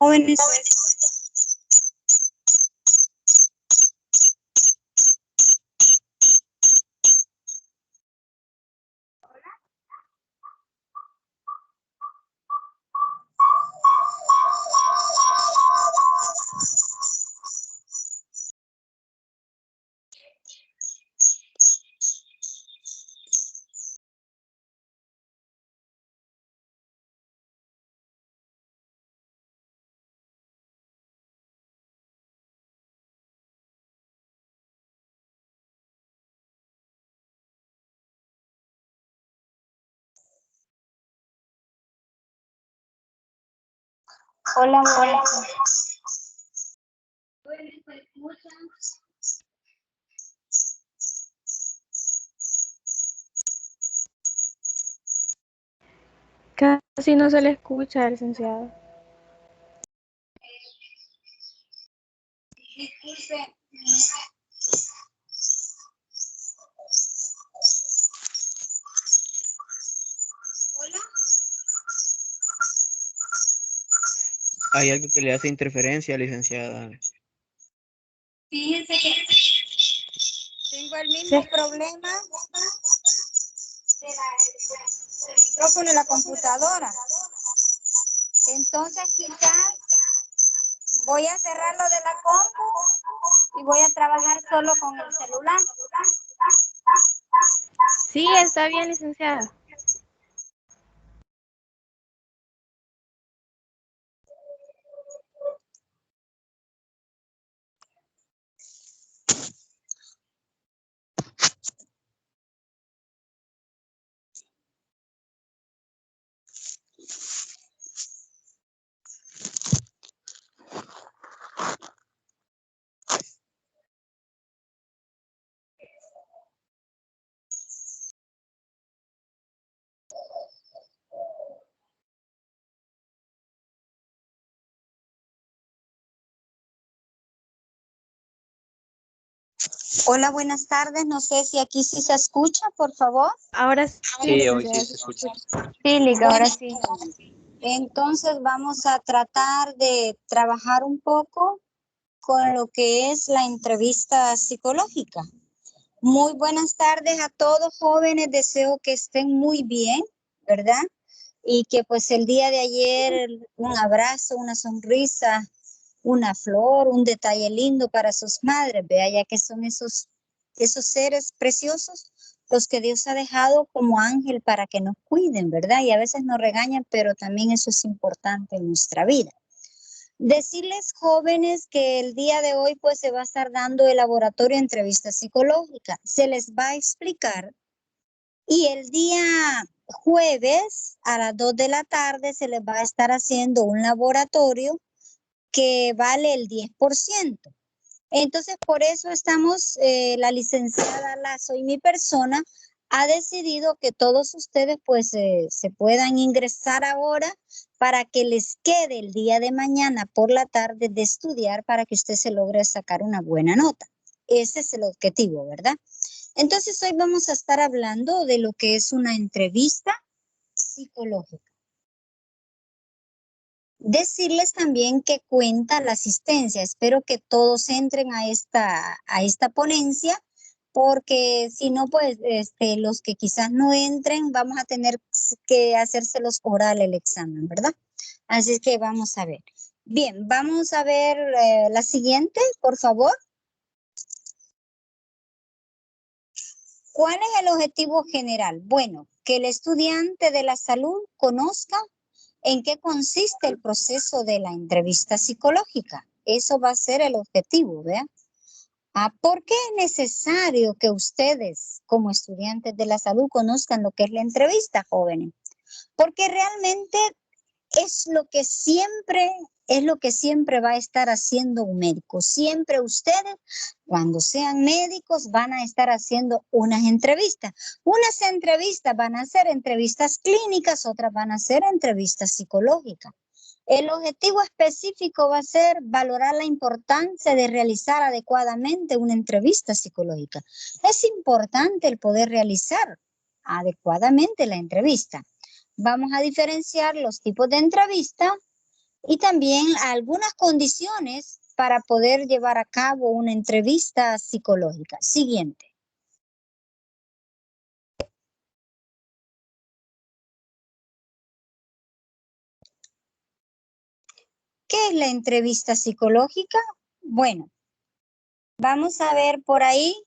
Jóvenes. Hola, hola. Casi no se le escucha, licenciado. Disculpe. Hola. Hay algo que le hace interferencia, licenciada. Fíjense que tengo el mismo problema del micrófono y la computadora. Entonces quizás voy a cerrar lo de la compu y voy a trabajar solo con el celular. Sí, está bien, licenciada. Hola, buenas tardes. No sé si aquí sí se escucha, por favor. Ahora sí, Sí, hoy licenciada, sí se escucha. Sí, Liga, ahora sí. Entonces vamos a tratar de trabajar un poco con lo que es la entrevista psicológica. Muy buenas tardes a todos, jóvenes. Deseo que estén muy bien, ¿verdad? Y que pues el día de ayer un abrazo, una sonrisa, una flor, un detalle lindo para sus madres, vea, ya que son esos seres preciosos los que Dios ha dejado como ángel para que nos cuiden, ¿verdad? Y a veces nos regañan, pero también eso es importante en nuestra vida. Decirles, jóvenes, que el día de hoy pues se va a estar dando el laboratorio de entrevista psicológica. Se les va a explicar y el día jueves a las 2 de la tarde se les va a estar haciendo un laboratorio que vale el 10%. Entonces, por eso estamos, la licenciada Lazo y mi persona ha decidido que todos ustedes pues se puedan ingresar ahora para que les quede el día de mañana por la tarde de estudiar para que usted se logre sacar una buena nota. Ese es el objetivo, ¿verdad? Entonces, hoy vamos a estar hablando de lo que es una entrevista psicológica. Decirles también que cuenta la asistencia. Espero que todos entren a esta ponencia, porque si no, pues los que quizás no entren, vamos a tener que hacérselos oral el examen, ¿verdad? Así es que vamos a ver. Bien, vamos a ver la siguiente, por favor. ¿Cuál es el objetivo general? Bueno, que el estudiante de la salud conozca en qué consiste el proceso de la entrevista psicológica. Eso va a ser el objetivo, ¿verdad? ¿Por qué es necesario que ustedes, como estudiantes de la salud, conozcan lo que es la entrevista, jóvenes? Porque realmente es lo que siempre va a estar haciendo un médico. Siempre ustedes, cuando sean médicos, van a estar haciendo unas entrevistas. Unas entrevistas van a ser entrevistas clínicas, otras van a ser entrevistas psicológicas. El objetivo específico va a ser valorar la importancia de realizar adecuadamente una entrevista psicológica. Es importante el poder realizar adecuadamente la entrevista. Vamos a diferenciar los tipos de entrevista y también algunas condiciones para poder llevar a cabo una entrevista psicológica. Siguiente. ¿Qué es la entrevista psicológica? Bueno, vamos a ver por ahí.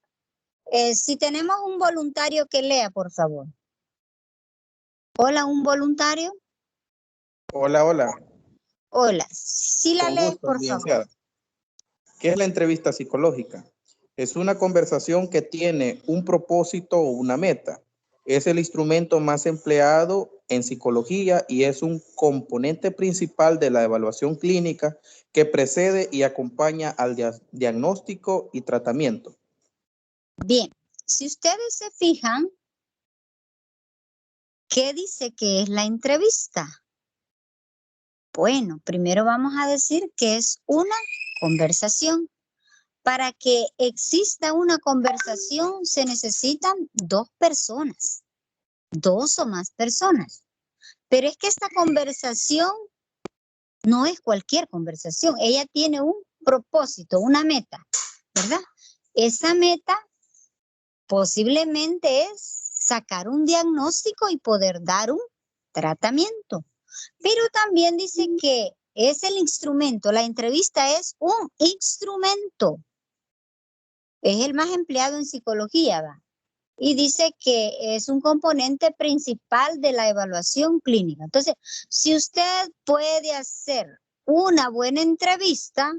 Si tenemos un voluntario que lea, por favor. Hola, un voluntario. Hola, hola. Hola, sí la Con lees, gusto, por favor. licenciada. ¿Qué es la entrevista psicológica? Es una conversación que tiene un propósito o una meta. Es el instrumento más empleado en psicología y es un componente principal de la evaluación clínica que precede y acompaña al diagnóstico y tratamiento. Bien, si ustedes se fijan, ¿qué dice que es la entrevista? Bueno, primero vamos a decir que es una conversación. Para que exista una conversación se necesitan dos personas, dos o más personas. Pero es que esta conversación no es cualquier conversación, ella tiene un propósito, una meta, ¿verdad? Esa meta posiblemente es sacar un diagnóstico y poder dar un tratamiento. Pero también dice que es el instrumento, la entrevista es un instrumento. Es el más empleado en psicología, ¿va? Y dice que es un componente principal de la evaluación clínica. Entonces, si usted puede hacer una buena entrevista,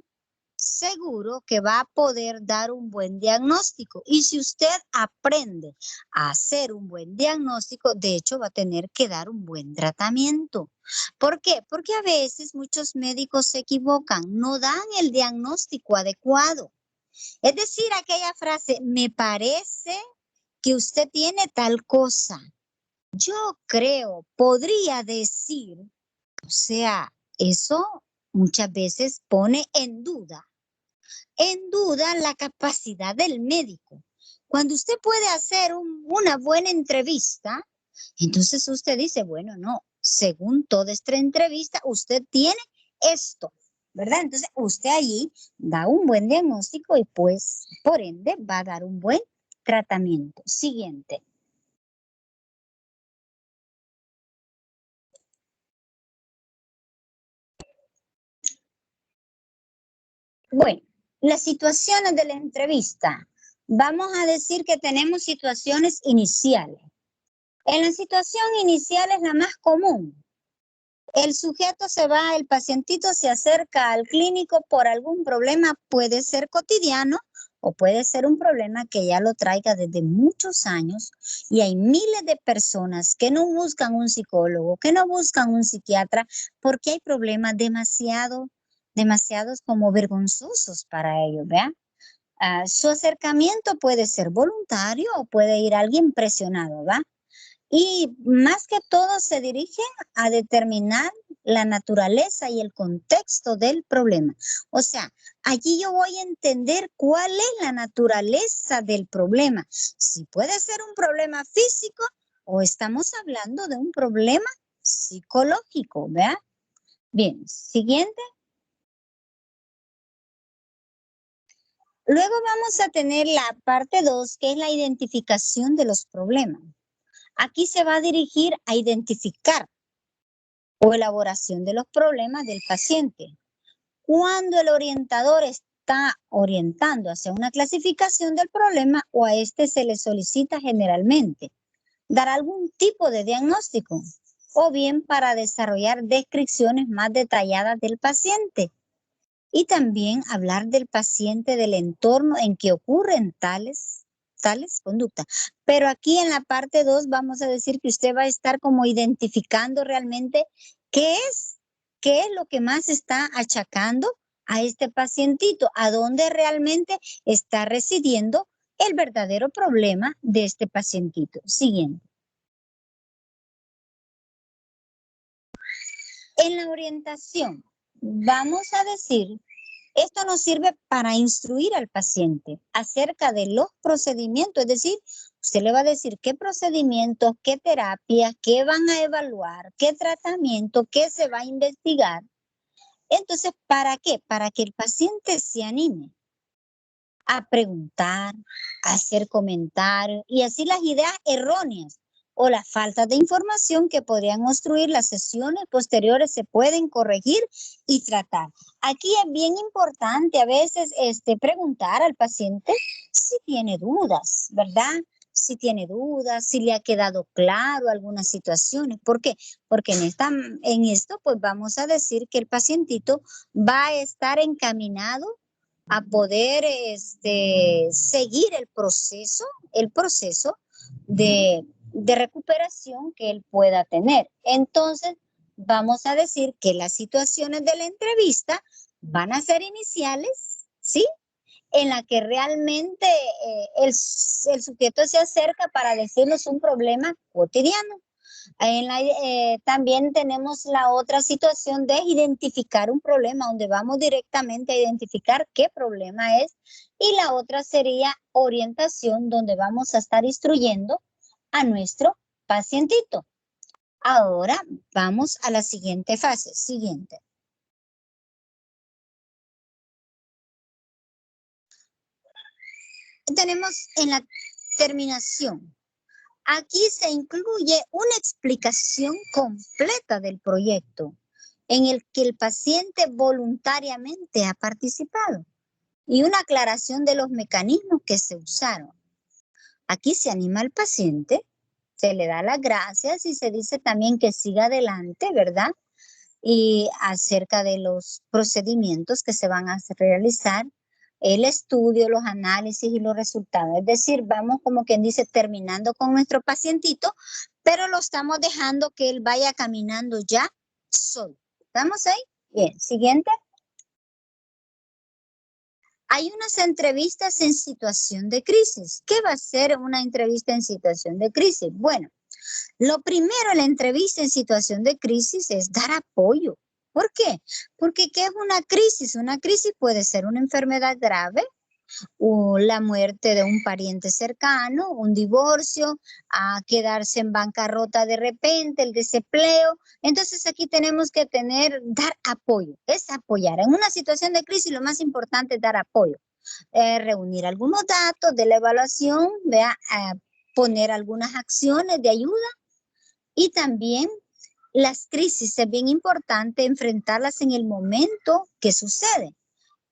seguro que va a poder dar un buen diagnóstico. Y si usted aprende a hacer un buen diagnóstico, de hecho va a tener que dar un buen tratamiento. ¿Por qué? Porque a veces muchos médicos se equivocan, no dan el diagnóstico adecuado. Es decir, aquella frase, me parece que usted tiene tal cosa. Yo creo, podría decir, o sea, eso muchas veces pone en duda la capacidad del médico. Cuando usted puede hacer una buena entrevista, entonces usted dice, bueno, no, según toda esta entrevista, usted tiene esto, ¿verdad? Entonces usted allí da un buen diagnóstico y pues por ende va a dar un buen tratamiento. Siguiente. Bueno, las situaciones de la entrevista. Vamos a decir que tenemos situaciones iniciales. En la situación inicial es la más común. El sujeto se va, el pacientito se acerca al clínico por algún problema, puede ser cotidiano o puede ser un problema que ya lo traiga desde muchos años y hay miles de personas que no buscan un psicólogo, que no buscan un psiquiatra porque hay problemas demasiados como vergonzosos para ellos, ¿vea? Su acercamiento puede ser voluntario o puede ir alguien presionado, ¿va? Y más que todo se dirigen a determinar la naturaleza y el contexto del problema. O sea, allí yo voy a entender cuál es la naturaleza del problema. Si puede ser un problema físico o estamos hablando de un problema psicológico, ¿verdad? Bien, siguiente. Luego vamos a tener la parte 2, que es la identificación de los problemas. Aquí se va a dirigir a identificar o elaboración de los problemas del paciente. Cuando el orientador está orientando hacia una clasificación del problema o a este se le solicita generalmente dar algún tipo de diagnóstico o bien para desarrollar descripciones más detalladas del paciente y también hablar del paciente, del entorno en que ocurren tales conductas. Pero aquí en la parte 2 vamos a decir que usted va a estar como identificando realmente qué es lo que más está achacando a este pacientito, a dónde realmente está residiendo el verdadero problema de este pacientito. Siguiente. En la orientación, vamos a decir, esto nos sirve para instruir al paciente acerca de los procedimientos, es decir, usted le va a decir qué procedimientos, qué terapias, qué van a evaluar, qué tratamiento, qué se va a investigar. Entonces, ¿para qué? Para que el paciente se anime a preguntar, a hacer comentarios y así las ideas erróneas o las faltas de información que podrían obstruir las sesiones posteriores se pueden corregir y tratar. Aquí es bien importante a veces preguntar al paciente si tiene dudas, ¿verdad? Si tiene dudas, si le ha quedado claro algunas situaciones. ¿Por qué? Porque en esto pues vamos a decir que el pacientito va a estar encaminado a poder seguir el proceso de recuperación que él pueda tener. Entonces, vamos a decir que las situaciones de la entrevista van a ser iniciales, ¿sí? En la que realmente el sujeto se acerca para decirnos un problema cotidiano. También tenemos la otra situación de identificar un problema, donde vamos directamente a identificar qué problema es. Y la otra sería orientación, donde vamos a estar instruyendo a nuestro pacientito. Ahora vamos a la siguiente fase. Siguiente. Tenemos en la terminación. Aquí se incluye una explicación completa del proyecto en el que el paciente voluntariamente ha participado y una aclaración de los mecanismos que se usaron. Aquí se anima al paciente, se le da las gracias y se dice también que siga adelante, ¿verdad? Y acerca de los procedimientos que se van a realizar, el estudio, los análisis y los resultados. Es decir, vamos como quien dice terminando con nuestro pacientito, pero lo estamos dejando que él vaya caminando ya solo. ¿Estamos ahí? Bien, siguiente. Hay unas entrevistas en situación de crisis. ¿Qué va a ser una entrevista en situación de crisis? Bueno, lo primero en la entrevista en situación de crisis es dar apoyo. ¿Por qué? Porque ¿qué es una crisis? Una crisis puede ser una enfermedad grave o la muerte de un pariente cercano, un divorcio, a quedarse en bancarrota de repente, el desempleo. Entonces aquí tenemos que dar apoyo, es apoyar. En una situación de crisis lo más importante es dar apoyo. Reunir algunos datos de la evaluación, poner algunas acciones de ayuda y también las crisis es bien importante enfrentarlas en el momento que sucede.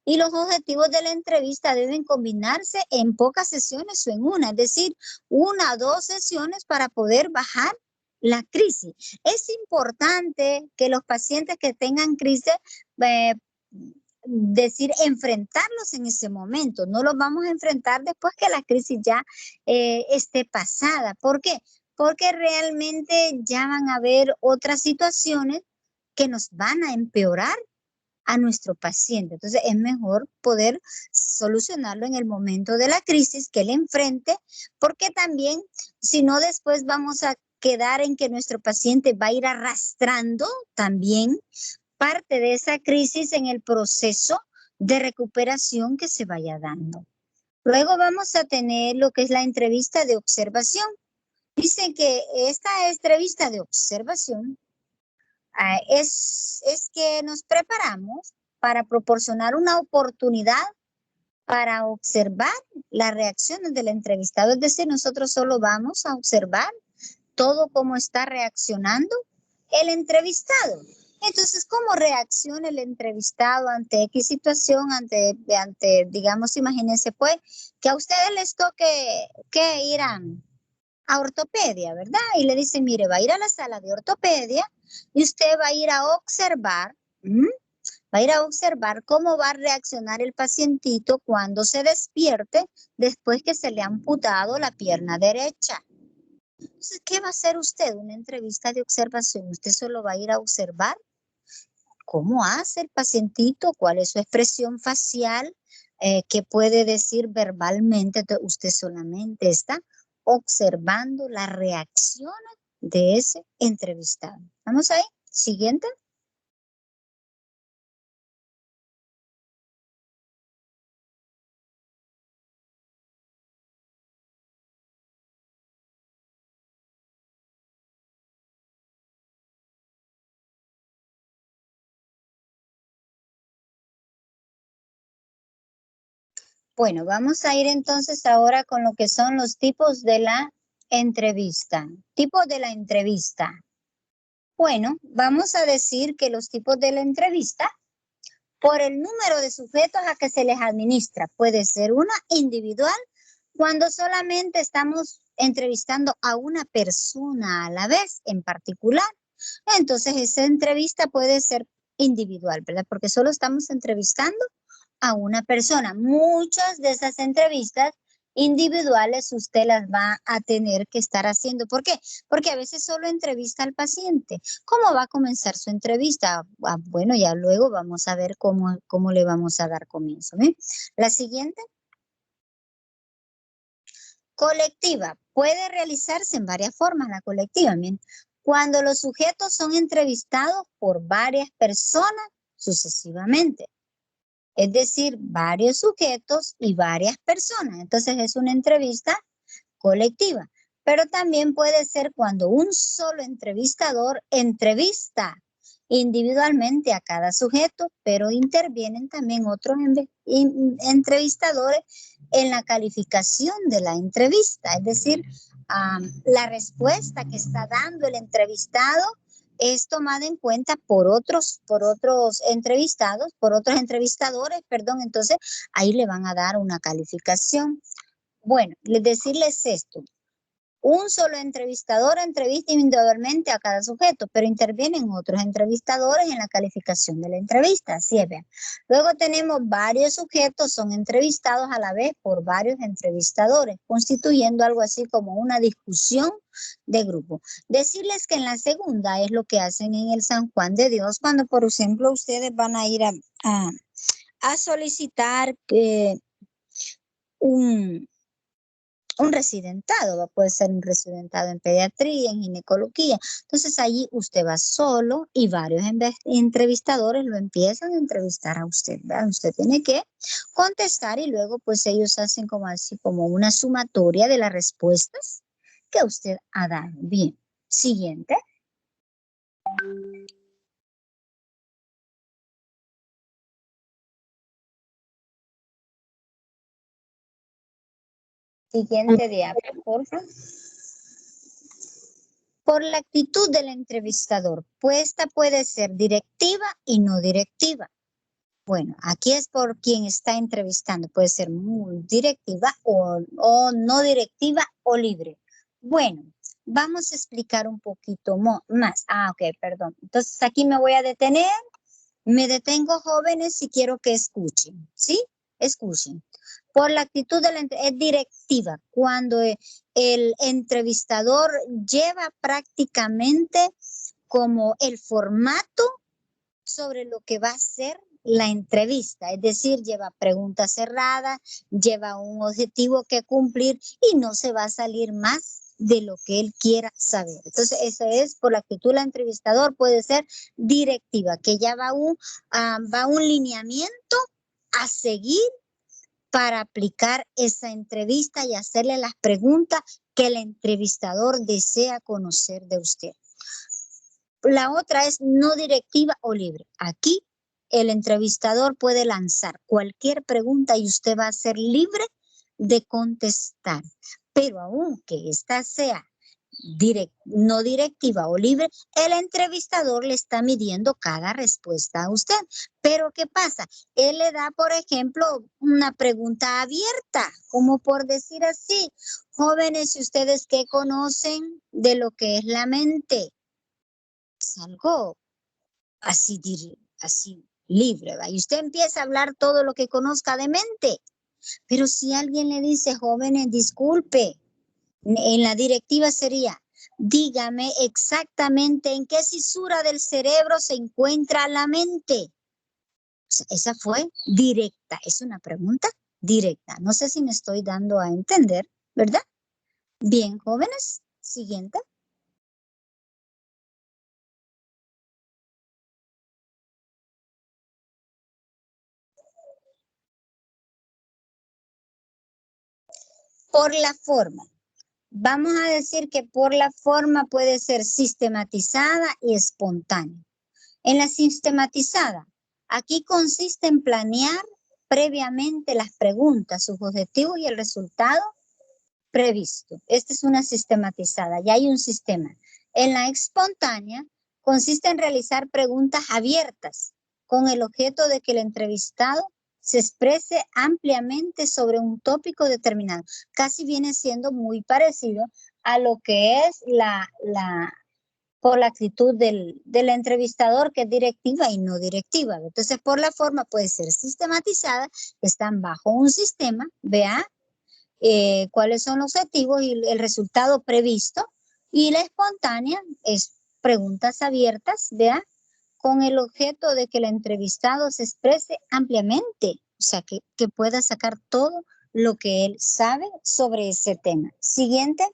Y los objetivos de la entrevista deben combinarse en pocas sesiones o en una, es decir, 1 o 2 sesiones para poder bajar la crisis. Es importante que los pacientes que tengan crisis, enfrentarlos en ese momento. No los vamos a enfrentar después que la crisis ya esté pasada. ¿Por qué? Porque realmente ya van a haber otras situaciones que nos van a empeorar a nuestro paciente. Entonces es mejor poder solucionarlo en el momento de la crisis, que él enfrente, porque también si no después vamos a quedar en que nuestro paciente va a ir arrastrando también parte de esa crisis en el proceso de recuperación que se vaya dando. Luego vamos a tener lo que es la entrevista de observación. Dicen que esta entrevista de observación es que nos preparamos para proporcionar una oportunidad para observar las reacciones del entrevistado. Es decir, nosotros solo vamos a observar todo cómo está reaccionando el entrevistado. Entonces, ¿cómo reacciona el entrevistado ante X situación, digamos, imagínense pues, que a ustedes les toque que ir a ortopedia, ¿verdad? Y le dicen, mire, va a ir a la sala de ortopedia y usted va a ir a observar, va a ir a observar cómo va a reaccionar el pacientito cuando se despierte después que se le ha amputado la pierna derecha. Entonces, ¿qué va a hacer usted? Una entrevista de observación. Usted solo va a ir a observar cómo hace el pacientito, cuál es su expresión facial, qué puede decir verbalmente. Entonces, usted solamente está observando las reacciones de ese entrevistado. ¿Vamos ahí? Siguiente. Bueno, vamos a ir entonces ahora con lo que son los tipos de la entrevista. Tipos de la entrevista. Bueno, vamos a decir que los tipos de la entrevista, por el número de sujetos a que se les administra, puede ser una individual cuando solamente estamos entrevistando a una persona a la vez en particular. Entonces esa entrevista puede ser individual, ¿verdad? Porque solo estamos entrevistando a una persona. Muchas de esas entrevistas individuales usted las va a tener que estar haciendo. ¿Por qué? Porque a veces solo entrevista al paciente. ¿Cómo va a comenzar su entrevista? Bueno, ya luego vamos a ver cómo le vamos a dar comienzo. La siguiente. Colectiva. Puede realizarse en varias formas la colectiva. Bien. Cuando los sujetos son entrevistados por varias personas sucesivamente. Es decir, varios sujetos y varias personas. Entonces es una entrevista colectiva. Pero también puede ser cuando un solo entrevistador entrevista individualmente a cada sujeto, pero intervienen también otros entrevistadores en la calificación de la entrevista. Es decir, la respuesta que está dando el entrevistado es tomada en cuenta por otros entrevistados, por otros entrevistadores, perdón. Entonces, ahí le van a dar una calificación. Bueno, decirles esto. Un solo entrevistador entrevista individualmente a cada sujeto, pero intervienen otros entrevistadores en la calificación de la entrevista. Así es, vean. Luego tenemos varios sujetos, son entrevistados a la vez por varios entrevistadores, constituyendo algo así como una discusión de grupo. Decirles que en la segunda es lo que hacen en el San Juan de Dios, cuando, por ejemplo, ustedes van a ir a solicitar un residentado, puede ser un residentado en pediatría, en ginecología. Entonces allí usted va solo y varios entrevistadores lo empiezan a entrevistar a usted, ¿verdad? Usted tiene que contestar y luego pues ellos hacen como así, como una sumatoria de las respuestas que usted ha dado. Bien, siguiente. Siguiente diapositiva, por favor. Por la actitud del entrevistador, pues esta puede ser directiva y no directiva. Bueno, aquí es por quien está entrevistando, puede ser muy directiva o no directiva o libre. Bueno, vamos a explicar un poquito más. Ok, perdón. Entonces aquí me voy a detener. Me detengo, jóvenes, si quiero que escuchen, ¿sí? Escuchen. Por la actitud es directiva, cuando el entrevistador lleva prácticamente como el formato sobre lo que va a ser la entrevista, es decir, lleva preguntas cerradas, lleva un objetivo que cumplir y no se va a salir más de lo que él quiera saber. Entonces, eso es por la actitud del entrevistador, puede ser directiva, que ya va un lineamiento a seguir para aplicar esa entrevista y hacerle las preguntas que el entrevistador desea conocer de usted. La otra es no directiva o libre. Aquí el entrevistador puede lanzar cualquier pregunta y usted va a ser libre de contestar. Pero aunque esta sea no directiva o libre, el entrevistador le está midiendo cada respuesta a usted. Pero ¿qué pasa? Él le da, por ejemplo, una pregunta abierta, como por decir así, jóvenes, ¿y ustedes qué conocen de lo que es la mente? Es algo así libre, ¿va? Y usted empieza a hablar todo lo que conozca de mente. Pero si alguien le dice, jóvenes, disculpe, en la directiva sería, dígame exactamente en qué fisura del cerebro se encuentra la mente. O sea, esa fue directa, es una pregunta directa. No sé si me estoy dando a entender, ¿verdad? Bien, jóvenes, siguiente. Por la forma. Vamos a decir que por la forma puede ser sistematizada y espontánea. En la sistematizada, aquí consiste en planear previamente las preguntas, sus objetivos y el resultado previsto. Esta es una sistematizada, ya hay un sistema. En la espontánea consiste en realizar preguntas abiertas con el objeto de que el entrevistado se exprese ampliamente sobre un tópico determinado. Casi viene siendo muy parecido a lo que es por la actitud del entrevistador, que es directiva y no directiva. Entonces, por la forma puede ser sistematizada, están bajo un sistema, vea, cuáles son los objetivos y el resultado previsto. Y la espontánea es preguntas abiertas, vea, con el objeto de que el entrevistado se exprese ampliamente, o sea, que pueda sacar todo lo que él sabe sobre ese tema. Siguiente.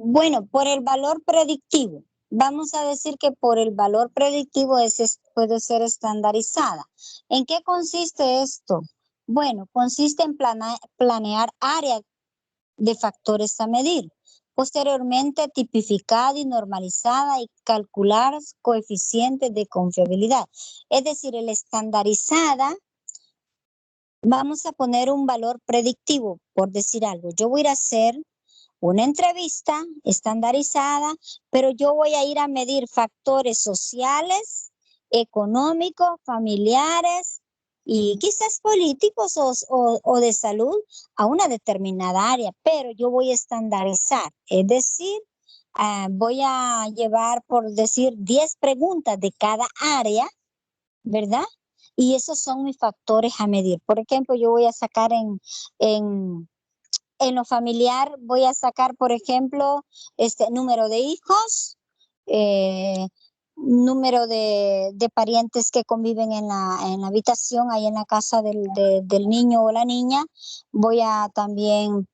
Bueno, por el valor predictivo. Vamos a decir que por el valor predictivo puede ser estandarizada. ¿En qué consiste esto? Bueno, consiste en planear áreas de factores a medir. Posteriormente, tipificada y normalizada y calcular coeficientes de confiabilidad. Es decir, el estandarizada, vamos a poner un valor predictivo, por decir algo. Yo voy a ir a hacer una entrevista estandarizada, pero yo voy a ir a medir factores sociales, económicos, familiares y quizás políticos o de salud a una determinada área, pero yo voy a estandarizar, es decir, voy a llevar, por decir, 10 preguntas de cada área, ¿verdad? Y esos son mis factores a medir. Por ejemplo, yo voy a sacar en lo familiar, voy a sacar, por ejemplo, número de hijos, número de parientes que conviven en la habitación, ahí en la casa del niño o la niña. Voy a también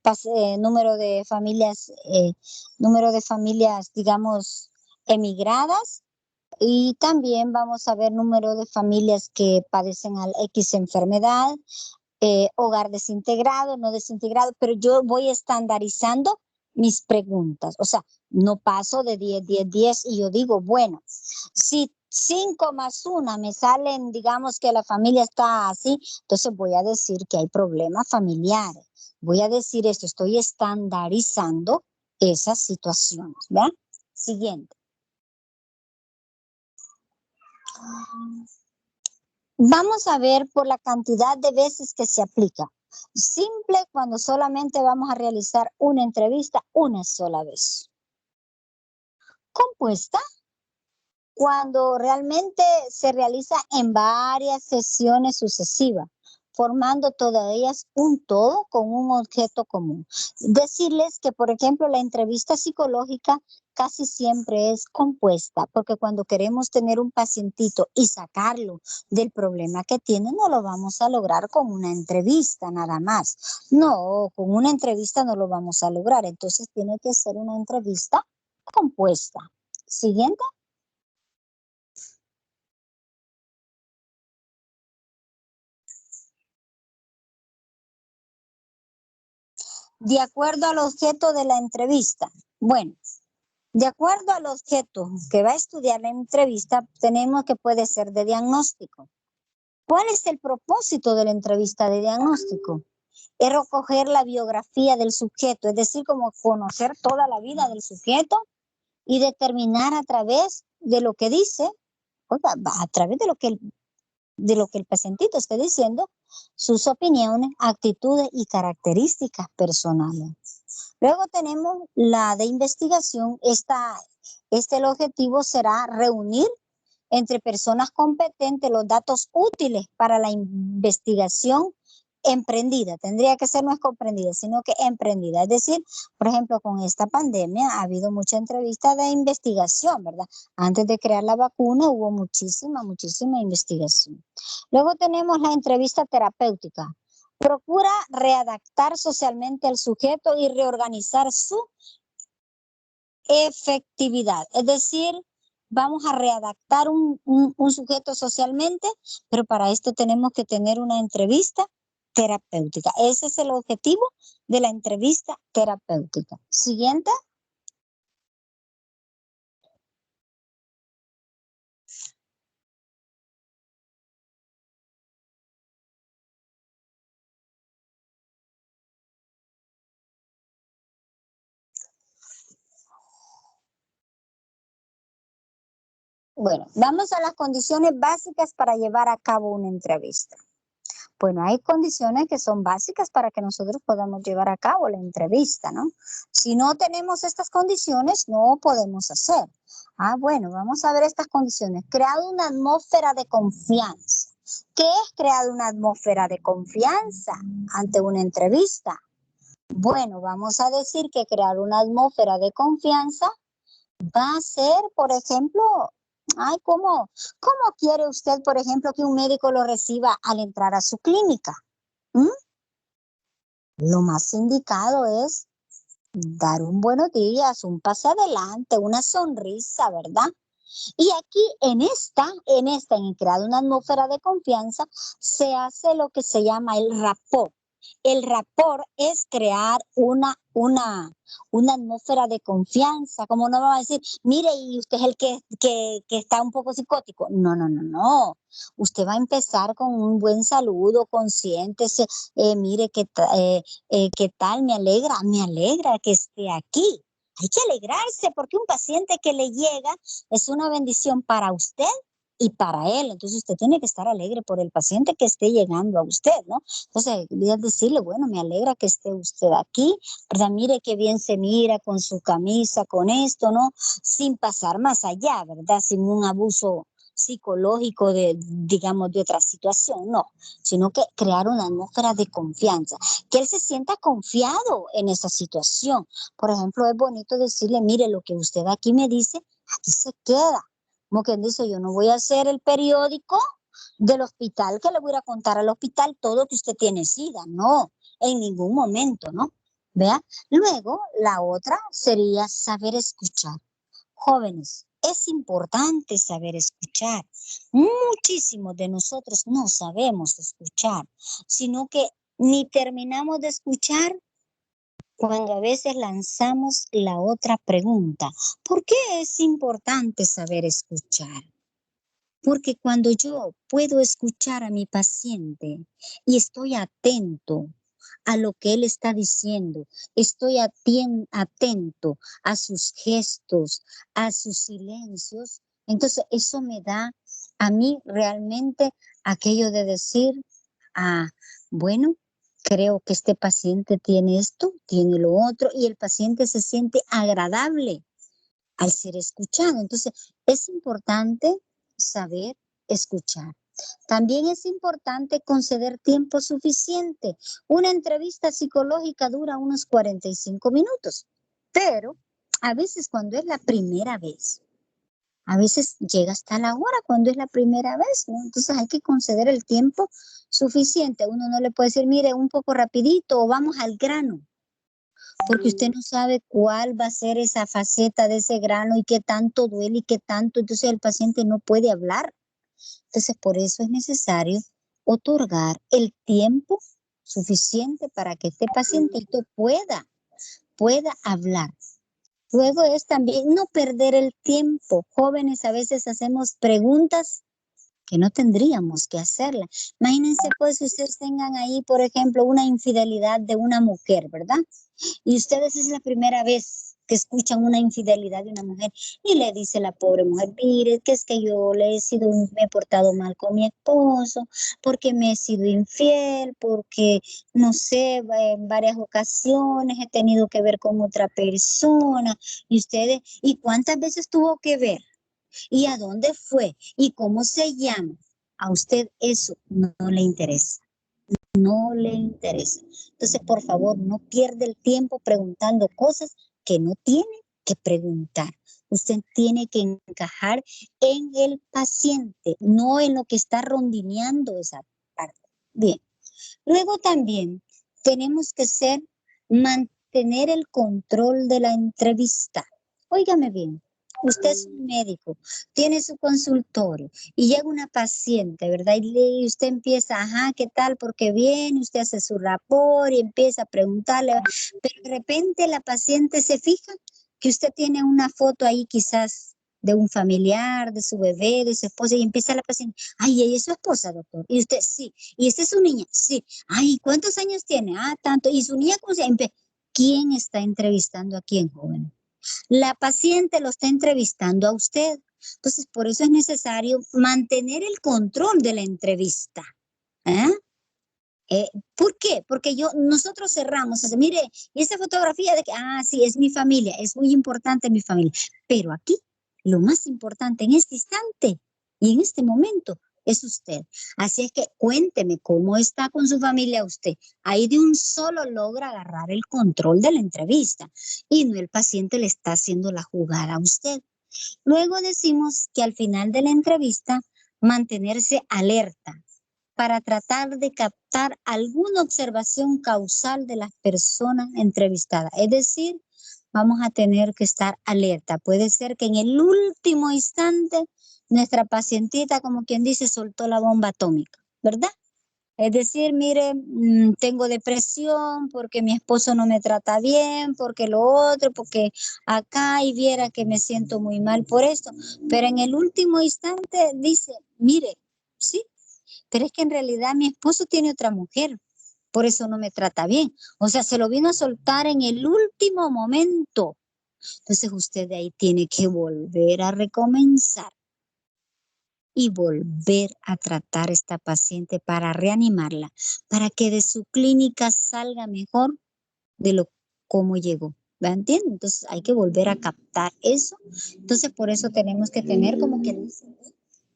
número de familias, digamos, emigradas. Y también vamos a ver número de familias que padecen al X enfermedad, hogar desintegrado, no desintegrado, pero yo voy estandarizando mis preguntas. O sea, no paso de 10, 10, 10 y yo digo, bueno, si 5 más 1 me salen, digamos que la familia está así, entonces voy a decir que hay problemas familiares. Voy a decir esto, estoy estandarizando esas situaciones, ¿verdad? Siguiente. Vamos a ver por la cantidad de veces que se aplica. Simple cuando solamente vamos a realizar una entrevista una sola vez. Compuesta cuando realmente se realiza en varias sesiones sucesivas, formando todas ellas un todo con un objeto común. Decirles que, por ejemplo, la entrevista psicológica casi siempre es compuesta, porque cuando queremos tener un pacientito y sacarlo del problema que tiene, no lo vamos a lograr con una entrevista nada más. No, con una entrevista no lo vamos a lograr, entonces tiene que ser una entrevista compuesta. Siguiente. De acuerdo al objeto de la entrevista. Bueno, de acuerdo al objeto que va a estudiar la entrevista, tenemos que puede ser de diagnóstico. ¿Cuál es el propósito de la entrevista de diagnóstico? Es recoger la biografía del sujeto, es decir, como conocer toda la vida del sujeto y determinar a través de lo que dice, a través de lo que el pacientito esté diciendo, sus opiniones, actitudes y características personales. Luego tenemos la de investigación. El objetivo será reunir entre personas competentes los datos útiles para la investigación emprendida. Tendría que ser no es comprendida, sino que emprendida. Es decir, por ejemplo, con esta pandemia ha habido mucha entrevista de investigación, ¿verdad? Antes de crear la vacuna hubo muchísima investigación. Luego tenemos la entrevista terapéutica. Procura readaptar socialmente al sujeto y reorganizar su efectividad. Es decir, vamos a readaptar un sujeto socialmente, pero para esto tenemos que tener una entrevista terapéutica. Ese es el objetivo de la entrevista terapéutica. Siguiente. Bueno, vamos a las condiciones básicas para llevar a cabo una entrevista. Bueno, hay condiciones que son básicas para que nosotros podamos llevar a cabo la entrevista, ¿no? Si no tenemos estas condiciones, no podemos hacer. Bueno, vamos a ver estas condiciones. Crear una atmósfera de confianza. ¿Qué es crear una atmósfera de confianza ante una entrevista? Bueno, vamos a decir que crear una atmósfera de confianza va a ser, por ejemplo, ¿cómo quiere usted, por ejemplo, que un médico lo reciba al entrar a su clínica? Lo más indicado es dar un buenos días, un pase adelante, una sonrisa, ¿verdad? Y aquí en crear una atmósfera de confianza, se hace lo que se llama el rapport. El rapport es crear una atmósfera de confianza, como no vamos a decir, mire, y usted es el que está un poco psicótico. No. Usted va a empezar con un buen saludo, consiéntese, mire, ¿qué tal? Me alegra que esté aquí. Hay que alegrarse porque un paciente que le llega es una bendición para usted y para él. Entonces usted tiene que estar alegre por el paciente que esté llegando a usted, ¿no? Entonces, voy a decirle, bueno, me alegra que esté usted aquí, ¿verdad? Mire qué bien se mira con su camisa, con esto, ¿no? Sin pasar más allá, ¿verdad? Sin un abuso psicológico digamos, de otra situación, no, sino que crear una atmósfera de confianza, que él se sienta confiado en esa situación. Por ejemplo, es bonito decirle, mire, lo que usted aquí me dice, aquí se queda. Como quien dice, yo no voy a hacer el periódico del hospital que le voy a contar al hospital todo que usted tiene SIDA. No, en ningún momento, ¿no? Vea. Luego, la otra sería saber escuchar. Jóvenes, es importante saber escuchar. Muchísimos de nosotros no sabemos escuchar, sino que ni terminamos de escuchar cuando a veces lanzamos la otra pregunta. ¿Por qué es importante saber escuchar? Porque cuando yo puedo escuchar a mi paciente y estoy atento a lo que él está diciendo, estoy atento a sus gestos, a sus silencios, entonces eso me da a mí realmente aquello de decir, bueno, creo que este paciente tiene esto, tiene lo otro, y el paciente se siente agradable al ser escuchado. Entonces, es importante saber escuchar. También es importante conceder tiempo suficiente. Una entrevista psicológica dura unos 45 minutos, pero a veces cuando es la primera vez, a veces llega hasta la hora cuando es la primera vez, ¿no? Entonces hay que conceder el tiempo suficiente. Uno no le puede decir, mire, un poco rapidito o vamos al grano, porque usted no sabe cuál va a ser esa faceta de ese grano y qué tanto duele y qué tanto, entonces el paciente no puede hablar. Entonces, por eso es necesario otorgar el tiempo suficiente para que este pacientito pueda hablar. Luego es también no perder el tiempo. Jóvenes, a veces hacemos preguntas que no tendríamos que hacerla. Imagínense pues si ustedes tengan ahí, por ejemplo, una infidelidad de una mujer, ¿verdad? Y ustedes es la primera vez que escuchan una infidelidad de una mujer y le dice la pobre mujer, mire, que es que yo me he portado mal con mi esposo, porque me he sido infiel, porque, no sé, en varias ocasiones he tenido que ver con otra persona. Y ustedes, ¿y cuántas veces tuvo que ver? ¿Y a dónde fue? ¿Y cómo se llama? A usted eso no le interesa. No le interesa. Entonces, por favor, no pierda el tiempo preguntando cosas que no tiene que preguntar. Usted tiene que encajar en el paciente, no en lo que está rondineando esa parte. Bien. Luego también tenemos que mantener el control de la entrevista. Óigame bien, usted es un médico, tiene su consultorio y llega una paciente, ¿verdad? Y usted empieza, ajá, ¿qué tal? Porque viene, usted hace su rapport y empieza a preguntarle, pero de repente la paciente se fija que usted tiene una foto ahí quizás de un familiar, de su bebé, de su esposa, y empieza la paciente, ay, ella es su esposa, doctor. Y usted, sí. ¿Y esta es su niña? Sí. Ay, ¿cuántos años tiene? Ah, tanto. ¿Y su niña cómo se llama? ¿Quién está entrevistando a quién, joven? La paciente lo está entrevistando a usted. Entonces, por eso es necesario mantener el control de la entrevista. ¿Eh? ¿Por qué? Porque nosotros cerramos, o sea, mire, y esa fotografía de que, sí, es mi familia, es muy importante mi familia. Pero aquí, lo más importante en este instante y en este momento es usted. Así es que cuénteme cómo está con su familia usted. Ahí de un solo logra agarrar el control de la entrevista y no el paciente le está haciendo la jugada a usted. Luego decimos que al final de la entrevista, mantenerse alerta para tratar de captar alguna observación causal de las personas entrevistadas. Es decir, vamos a tener que estar alerta. Puede ser que en el último instante nuestra pacientita, como quien dice, soltó la bomba atómica, ¿verdad? Es decir, mire, tengo depresión porque mi esposo no me trata bien, porque lo otro, porque acá y viera que me siento muy mal por esto. Pero en el último instante dice, mire, sí, pero es que en realidad mi esposo tiene otra mujer, por eso no me trata bien. O sea, se lo vino a soltar en el último momento. Entonces usted de ahí tiene que volver a recomenzar y volver a tratar a esta paciente para reanimarla, para que de su clínica salga mejor de lo como llegó. ¿Me entienden? Entonces hay que volver a captar eso. Entonces por eso tenemos que tener como que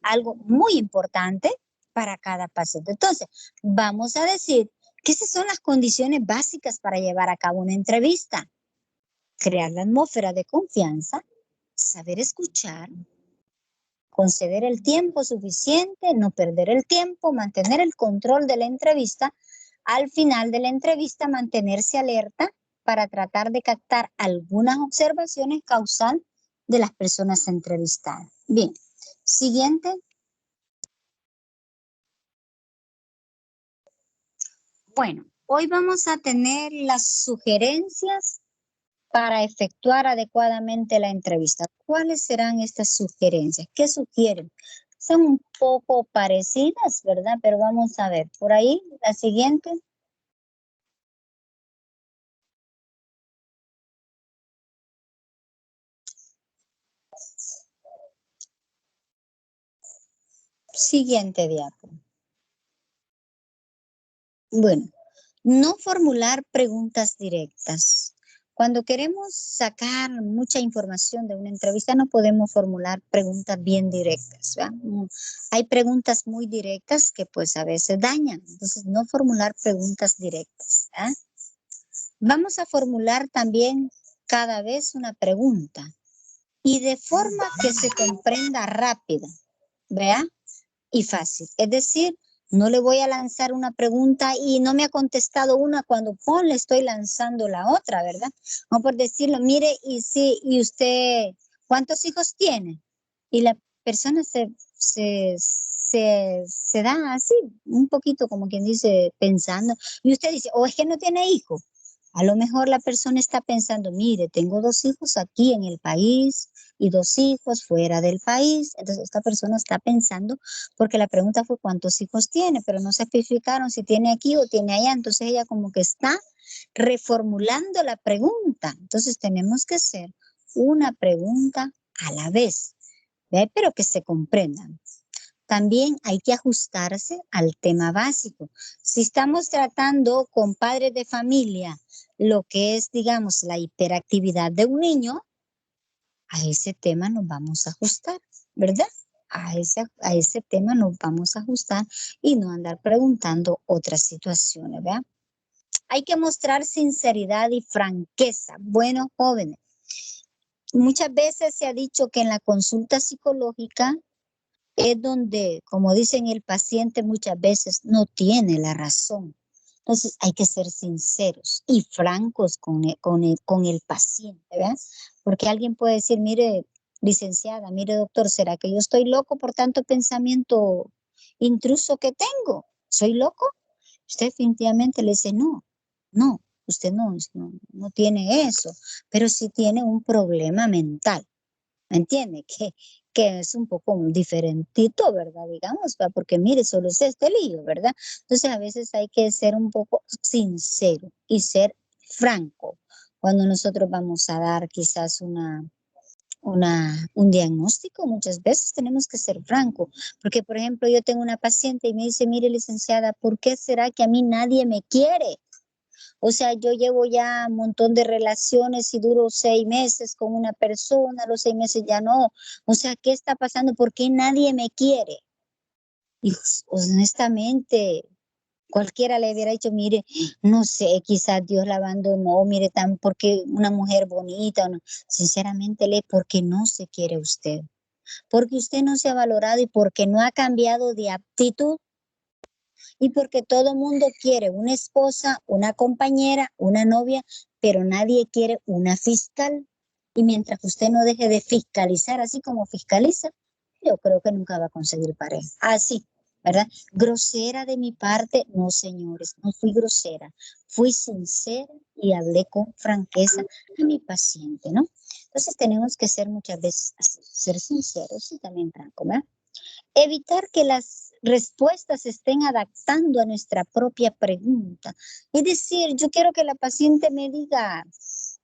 algo muy importante para cada paciente. Entonces, vamos a decir que esas son las condiciones básicas para llevar a cabo una entrevista. Crear la atmósfera de confianza, saber escuchar, conceder el tiempo suficiente, no perder el tiempo, mantener el control de la entrevista. Al final de la entrevista, mantenerse alerta para tratar de captar algunas observaciones causal de las personas entrevistadas. Bien, siguiente. Bueno, hoy vamos a tener las sugerencias para efectuar adecuadamente la entrevista. ¿Cuáles serán estas sugerencias? ¿Qué sugieren? Son un poco parecidas, ¿verdad? Pero vamos a ver. Por ahí, la siguiente. Siguiente diapo. Bueno, no formular preguntas directas. Cuando queremos sacar mucha información de una entrevista, no podemos formular preguntas bien directas, ¿verdad? Hay preguntas muy directas que pues a veces dañan. Entonces, no formular preguntas directas. ¿Ah? Vamos a formular también cada vez una pregunta y de forma que se comprenda rápida, ¿vea? Y fácil. Es decir, no le voy a lanzar una pregunta y no me ha contestado una cuando le estoy lanzando la otra, ¿verdad? O por decirlo, mire, y usted, ¿cuántos hijos tiene? Y la persona se da así, un poquito como quien dice, pensando. Y usted dice, es que no tiene hijos. A lo mejor la persona está pensando, mire, tengo 2 hijos aquí en el país y 2 hijos fuera del país. Entonces esta persona está pensando, porque la pregunta fue cuántos hijos tiene, pero no se especificaron si tiene aquí o tiene allá. Entonces ella como que está reformulando la pregunta. Entonces tenemos que hacer una pregunta a la vez, ¿ve? Pero que se comprendan. También hay que ajustarse al tema básico. Si estamos tratando con padres de familia lo que es, digamos, la hiperactividad de un niño, a ese tema nos vamos a ajustar, ¿verdad? A ese tema nos vamos a ajustar y no andar preguntando otras situaciones, ¿verdad? Hay que mostrar sinceridad y franqueza. Bueno, jóvenes, muchas veces se ha dicho que en la consulta psicológica es donde, como dicen, el paciente muchas veces no tiene la razón. Entonces hay que ser sinceros y francos con el paciente, ¿verdad? Porque alguien puede decir, mire, licenciada, mire doctor, ¿será que yo estoy loco por tanto pensamiento intruso que tengo? ¿Soy loco? Usted definitivamente le dice, no, no, usted no tiene eso, pero sí tiene un problema mental. ¿Me entiende? Que es un poco diferentito, ¿verdad? Digamos, ¿va? Porque mire, solo es este lío, ¿verdad? Entonces a veces hay que ser un poco sincero y ser franco cuando nosotros vamos a dar quizás un diagnóstico. Muchas veces tenemos que ser franco, porque por ejemplo yo tengo una paciente y me dice, mire licenciada, ¿por qué será que a mí nadie me quiere? O sea, yo llevo ya un montón de relaciones y duro 6 meses con una persona, a los 6 meses ya no. O sea, ¿qué está pasando? ¿Por qué nadie me quiere? Y honestamente, cualquiera le hubiera dicho, mire, no sé, quizás Dios la abandonó, mire, tan porque una mujer bonita, o no. Sinceramente, porque no se quiere usted, porque usted no se ha valorado y porque no ha cambiado de actitud. Y porque todo mundo quiere una esposa, una compañera, una novia, pero nadie quiere una fiscal. Y mientras usted no deje de fiscalizar así como fiscaliza, yo creo que nunca va a conseguir pareja. Así, ¿verdad? Grosera de mi parte, no señores, no fui grosera. Fui sincera y hablé con franqueza a mi paciente, ¿no? Entonces tenemos que ser muchas veces así, ser sinceros y también francos, ¿verdad? Evitar que las respuestas se estén adaptando a nuestra propia pregunta. Es decir, yo quiero que la paciente me diga,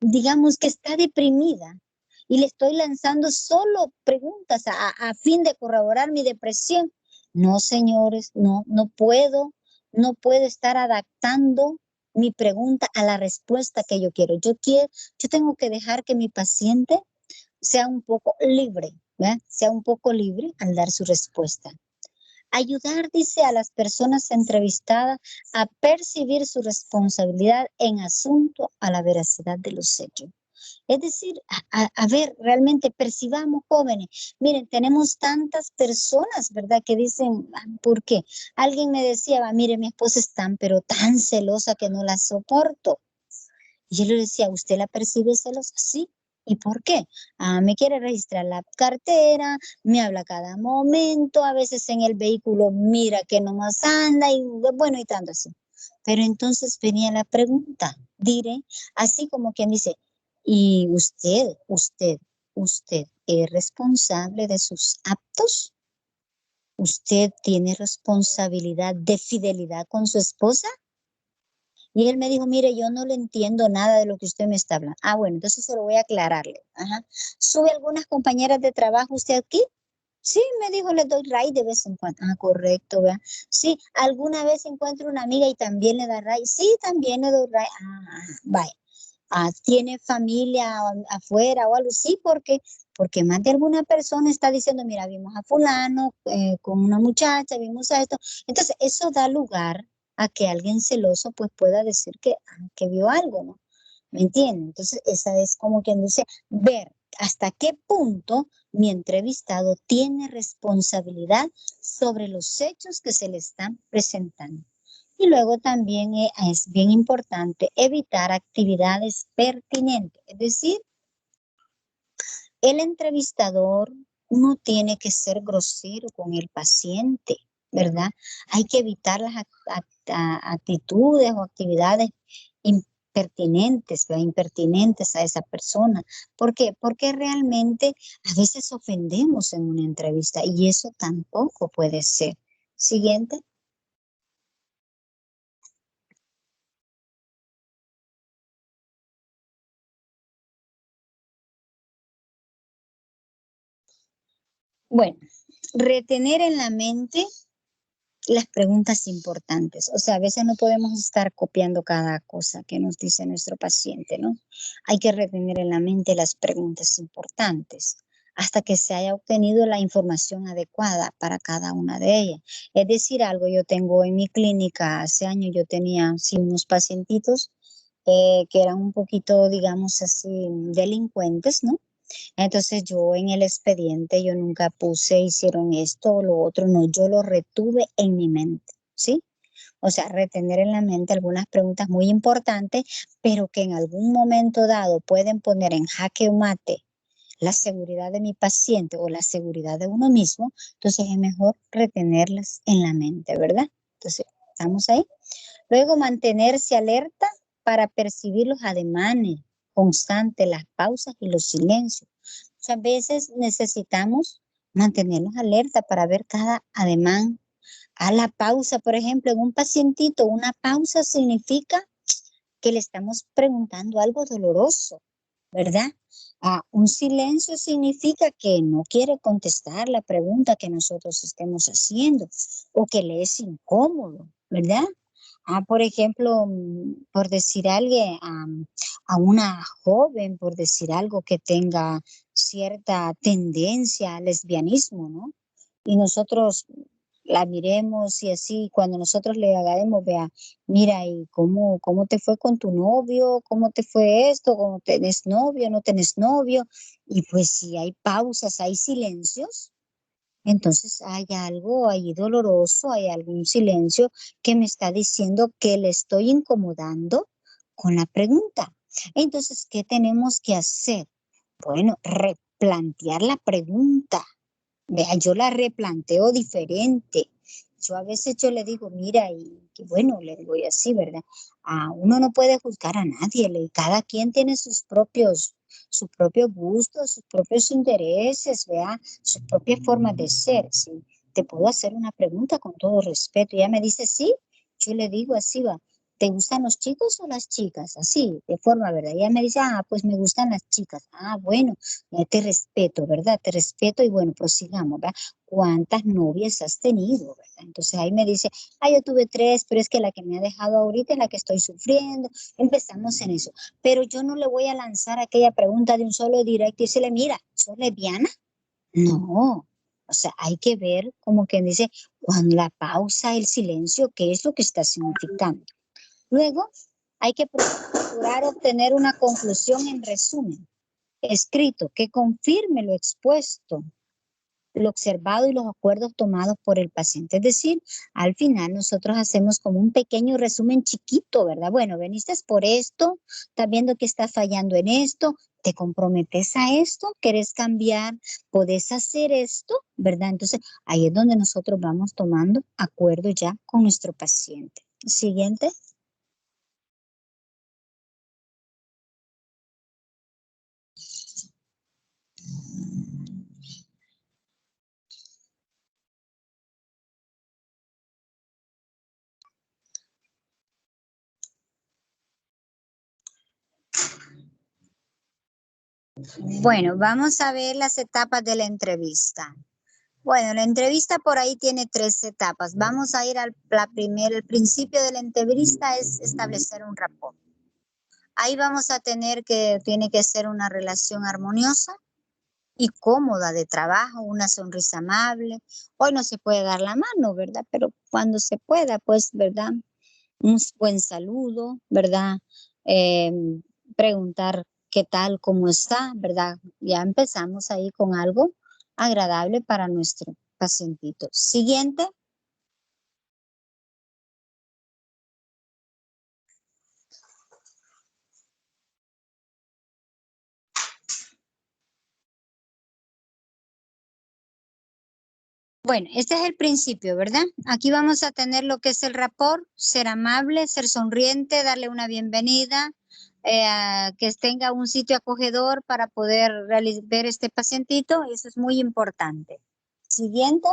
digamos que está deprimida y le estoy lanzando solo preguntas a fin de corroborar mi depresión. No, señores, no puedo estar adaptando mi pregunta a la respuesta que yo quiero. Yo tengo que dejar que mi paciente sea un poco libre, ¿verdad? Sea un poco libre al dar su respuesta. Ayudar, dice, a las personas entrevistadas a percibir su responsabilidad en asunto a la veracidad de los hechos. Es decir, a ver, realmente percibamos, jóvenes. Miren, tenemos tantas personas, ¿verdad? Que dicen, ¿por qué? Alguien me decía, mire, mi esposa es pero tan celosa que no la soporto. Y yo le decía, ¿usted la percibe celosa? Sí. ¿Y por qué? Me quiere registrar la cartera, me habla cada momento, a veces en el vehículo mira que nomás anda y bueno, y tanto así. Pero entonces venía la pregunta, diré, así como quien dice, ¿y usted es responsable de sus actos? ¿Usted tiene responsabilidad de fidelidad con su esposa? Y él me dijo, mire, yo no le entiendo nada de lo que usted me está hablando. Bueno, entonces se lo voy a aclararle. Ajá. ¿Sube algunas compañeras de trabajo usted aquí? Sí, me dijo, le doy ray de vez en cuando. Correcto, vea. Sí, alguna vez encuentro una amiga y también le da ray. Sí, también le doy ray. Vaya. ¿Tiene familia afuera o algo? Sí, porque más de alguna persona está diciendo, mira, vimos a fulano con una muchacha, vimos a esto. Entonces, eso da lugar a que alguien celoso pues pueda decir que vio algo, ¿no? ¿Me entienden? Entonces, esa es como quien dice, ver hasta qué punto mi entrevistado tiene responsabilidad sobre los hechos que se le están presentando. Y luego también es bien importante evitar actividades pertinentes, es decir, el entrevistador no tiene que ser grosero con el paciente, ¿verdad? Hay que evitar las actitudes o actividades impertinentes, ¿verdad? Impertinentes a esa persona. ¿Por qué? Porque realmente a veces ofendemos en una entrevista y eso tampoco puede ser. Siguiente. Bueno, retener en la mente las preguntas importantes. O sea, a veces no podemos estar copiando cada cosa que nos dice nuestro paciente, ¿no? Hay que retener en la mente las preguntas importantes hasta que se haya obtenido la información adecuada para cada una de ellas. Es decir, algo yo tengo en mi clínica, hace años yo tenía sí, unos pacientitos que eran un poquito, digamos así, delincuentes, ¿no? Entonces yo en el expediente, yo nunca puse, hicieron esto o lo otro, no, yo lo retuve en mi mente, ¿sí? O sea, retener en la mente algunas preguntas muy importantes, pero que en algún momento dado pueden poner en jaque mate la seguridad de mi paciente o la seguridad de uno mismo, entonces es mejor retenerlas en la mente, ¿verdad? Entonces, ¿estamos ahí? Luego, mantenerse alerta para percibir los ademanes constantes, las pausas y los silencios. Muchas veces necesitamos mantenernos alerta para ver cada ademán. A la pausa, por ejemplo, en un pacientito, una pausa significa que le estamos preguntando algo doloroso, ¿verdad? Un silencio significa que no quiere contestar la pregunta que nosotros estemos haciendo o que le es incómodo, ¿verdad? Por ejemplo, por decir algo, a una joven, por decir algo que tenga cierta tendencia al lesbianismo, ¿no? Y nosotros la miremos y así, cuando nosotros le hagamos, vea, mira, ¿y cómo te fue con tu novio? ¿Cómo te fue esto? ¿Cómo tenés novio? ¿No tenés novio? Y pues si hay pausas, hay silencios, entonces hay algo ahí doloroso, hay algún silencio que me está diciendo que le estoy incomodando con la pregunta. Entonces, ¿qué tenemos que hacer? Bueno, replantear la pregunta. Vea, yo la replanteo diferente. Yo a veces yo le digo, mira, y que bueno, le digo y así, ¿verdad? Uno no puede juzgar a nadie, cada quien tiene sus propios gustos, sus propios intereses, vea, sus propias formas de ser, ¿sí? Te puedo hacer una pregunta con todo respeto. Y ella me dice, sí, yo le digo así, va. ¿Te gustan los chicos o las chicas? Así, de forma, ¿verdad? Y ella me dice, pues me gustan las chicas. Bueno, te respeto, ¿verdad? Te respeto y bueno, prosigamos, ¿verdad? ¿Cuántas novias has tenido, verdad? Entonces ahí me dice, yo tuve 3, pero es que la que me ha dejado ahorita es la que estoy sufriendo. Empezamos en eso. Pero yo no le voy a lanzar aquella pregunta de un solo directo y decirle, mira, ¿sos lesbiana? No. O sea, hay que ver, como quien dice, cuando la pausa, el silencio, qué es lo que está significando. Luego, hay que procurar obtener una conclusión en resumen, escrito, que confirme lo expuesto, lo observado y los acuerdos tomados por el paciente. Es decir, al final nosotros hacemos como un pequeño resumen chiquito, ¿verdad? Bueno, veniste por esto, estás viendo que estás fallando en esto, te comprometes a esto, quieres cambiar, podés hacer esto, ¿verdad? Entonces, ahí es donde nosotros vamos tomando acuerdo ya con nuestro paciente. Siguiente. Bueno, vamos a ver las etapas de la entrevista. Bueno, la entrevista por ahí tiene 3 etapas. Vamos a ir al el principio de la entrevista es establecer un rapport. Ahí vamos a tiene que ser una relación armoniosa y cómoda de trabajo, una sonrisa amable. Hoy no se puede dar la mano, ¿verdad? Pero cuando se pueda, pues, ¿verdad? Un buen saludo, ¿verdad? Eh, Preguntar qué tal, cómo está, ¿verdad? Ya empezamos ahí con algo agradable para nuestro pacientito. Siguiente. Bueno, este es el principio, ¿verdad? Aquí vamos a tener lo que es el rapport, ser amable, ser sonriente, darle una bienvenida, que tenga un sitio acogedor para poder ver este pacientito. Eso es muy importante. Siguiente.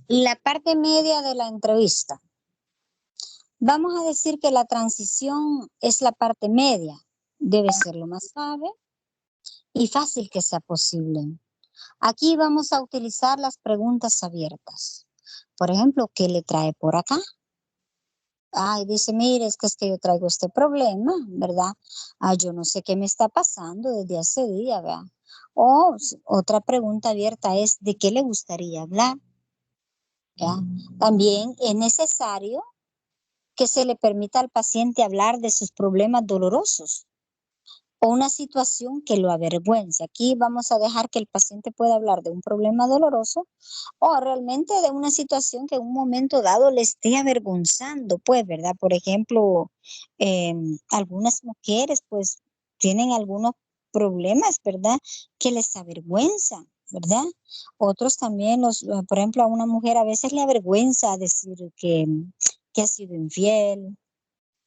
La parte media de la entrevista. Vamos a decir que la transición es la parte media. Debe ser lo más suave y fácil que sea posible. Aquí vamos a utilizar las preguntas abiertas. Por ejemplo, ¿qué le trae por acá? Dice, mire, es que yo traigo este problema, ¿verdad? Yo no sé qué me está pasando desde hace día, ¿verdad? O otra pregunta abierta es, ¿de qué le gustaría hablar? ¿Ya? También es necesario que se le permita al paciente hablar de sus problemas dolorosos. o una situación que lo avergüence. Aquí vamos a dejar que el paciente pueda hablar de un problema doloroso o realmente de una situación que en un momento dado le esté avergonzando, pues, ¿verdad? Por ejemplo, algunas mujeres, pues, tienen algunos problemas, ¿verdad? Que les avergüenza, ¿verdad? Otros también, por ejemplo, a una mujer a veces le avergüenza decir que ha sido infiel,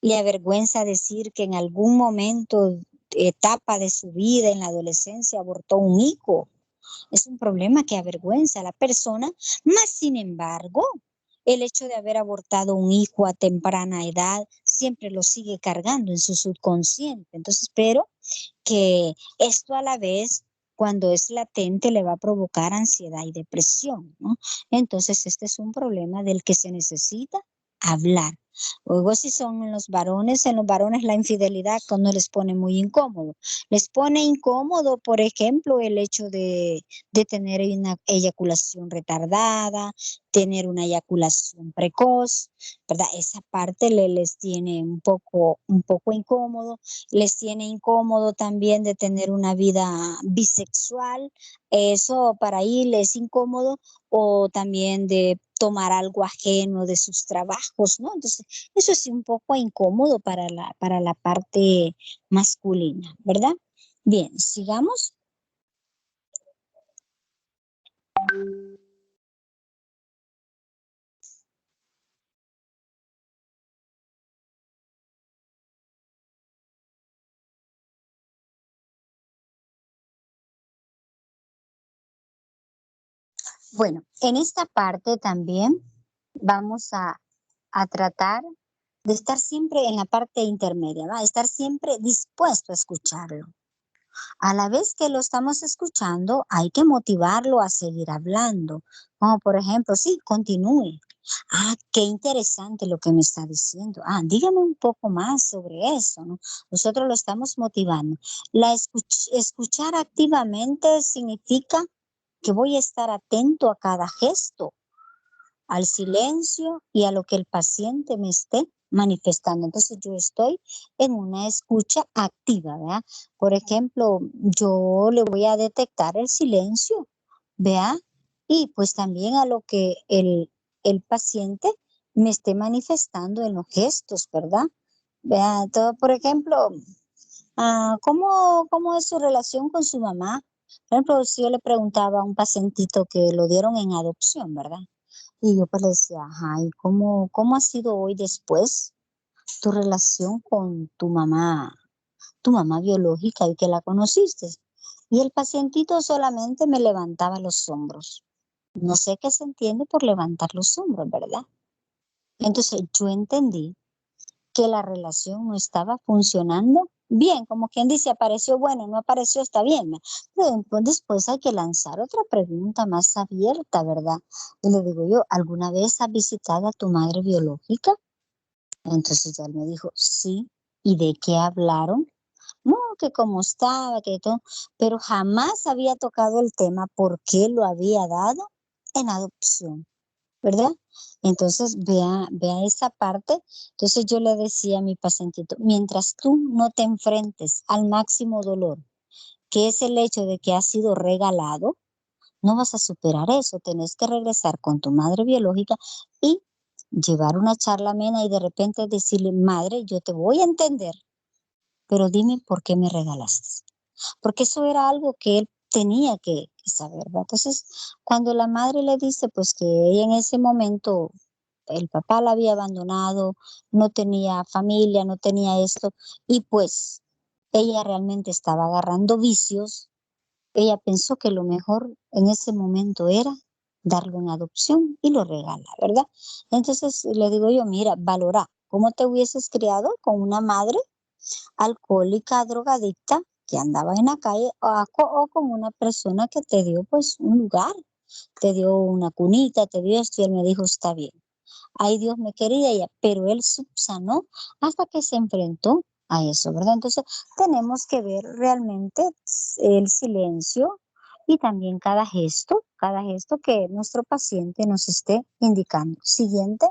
le avergüenza decir que en algún momento, etapa de su vida, en la adolescencia, abortó un hijo. Es un problema que avergüenza a la persona, más sin embargo, el hecho de haber abortado un hijo a temprana edad siempre lo sigue cargando en su subconsciente. Entonces, espero que esto a la vez, cuando es latente, le va a provocar ansiedad y depresión, ¿no? Entonces, este es un problema del que se necesita hablar. Luego, si son en los varones la infidelidad cuando les pone muy incómodo. Les pone incómodo, por ejemplo, el hecho de tener una eyaculación retardada, tener una eyaculación precoz, ¿verdad? Esa parte les tiene un poco incómodo. Les tiene incómodo también de tener una vida bisexual, eso para ahí les es incómodo, o también de tomar algo ajeno de sus trabajos, ¿no? Entonces, eso es un poco incómodo para la parte masculina, ¿verdad? Bien, sigamos. Bueno, en esta parte también vamos a tratar de estar siempre en la parte intermedia, ¿va? Estar siempre dispuesto a escucharlo. A la vez que lo estamos escuchando, hay que motivarlo a seguir hablando. Como por ejemplo, sí, continúe. Ah, qué interesante lo que me está diciendo. Ah, dígame un poco más sobre eso, ¿no? Nosotros lo estamos motivando. Escuchar activamente significa que voy a estar atento a cada gesto, al silencio y a lo que el paciente me esté manifestando. Entonces yo estoy en una escucha activa, ¿verdad? Por ejemplo, yo le voy a detectar el silencio, ¿vea? Y pues también a lo que el paciente me esté manifestando en los gestos, ¿verdad? Vea, todo, por ejemplo, ¿cómo es su relación con su mamá? Por ejemplo, si yo le preguntaba a un pacientito que lo dieron en adopción, ¿verdad? Y yo pues le decía, ajá, ¿y cómo ha sido hoy después tu relación con tu mamá biológica y que la conociste? Y el pacientito solamente me levantaba los hombros. No sé qué se entiende por levantar los hombros, ¿verdad? Entonces yo entendí que la relación no estaba funcionando bien, como quien dice, apareció bueno, no apareció, está bien. Pero pues, después hay que lanzar otra pregunta más abierta, ¿verdad? Y le digo yo, ¿alguna vez has visitado a tu madre biológica? Entonces ya él me dijo, sí. ¿Y de qué hablaron? No, que cómo estaba, que todo, pero jamás había tocado el tema por qué lo había dado en adopción, ¿verdad? Entonces, vea esa parte. Entonces yo le decía a mi pacientito, mientras tú no te enfrentes al máximo dolor, que es el hecho de que has sido regalado, no vas a superar eso. Tenés que regresar con tu madre biológica y llevar una charla amena y de repente decirle, madre, yo te voy a entender, pero dime por qué me regalaste. Porque eso era algo que él tenía que saber, ¿verdad? Entonces, cuando la madre le dice, pues que ella en ese momento, el papá la había abandonado, no tenía familia, no tenía esto, y pues ella realmente estaba agarrando vicios, ella pensó que lo mejor en ese momento era darlo en adopción y lo regala, ¿verdad? Entonces le digo yo, mira, valora cómo te hubieses criado con una madre alcohólica, drogadicta, que andaba en la calle, o con una persona que te dio pues un lugar, te dio una cunita, te dio esto, y él me dijo, está bien. Ay, Dios me quería ya, pero él subsanó hasta que se enfrentó a eso, ¿verdad? Entonces, tenemos que ver realmente el silencio y también cada gesto que nuestro paciente nos esté indicando. Siguiente.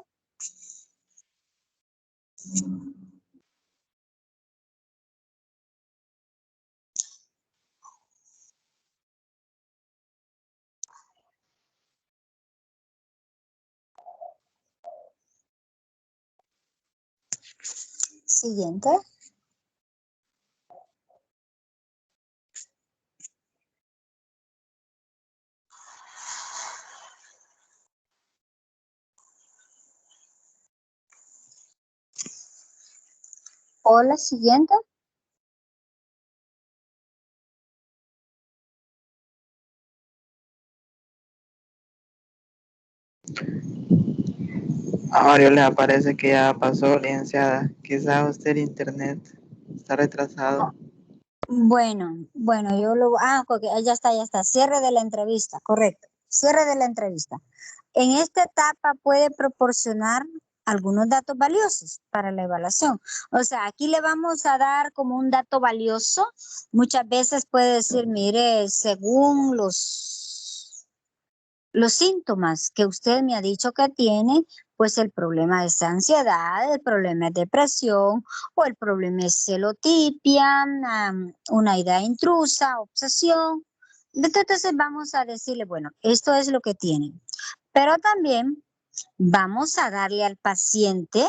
Siguiente. Hola, siguiente. A Mario le aparece que ya pasó, licenciada. Quizás usted el internet está retrasado. Bueno, yo lo... ok, ya está. Cierre de la entrevista, correcto. Cierre de la entrevista. En esta etapa puede proporcionar algunos datos valiosos para la evaluación. O sea, aquí le vamos a dar como un dato valioso. Muchas veces puede decir, mire, según los síntomas que usted me ha dicho que tiene, pues el problema es ansiedad, el problema es depresión o el problema es celotipia, una idea intrusa, obsesión. Entonces vamos a decirle, bueno, esto es lo que tienen. Pero también vamos a darle al paciente,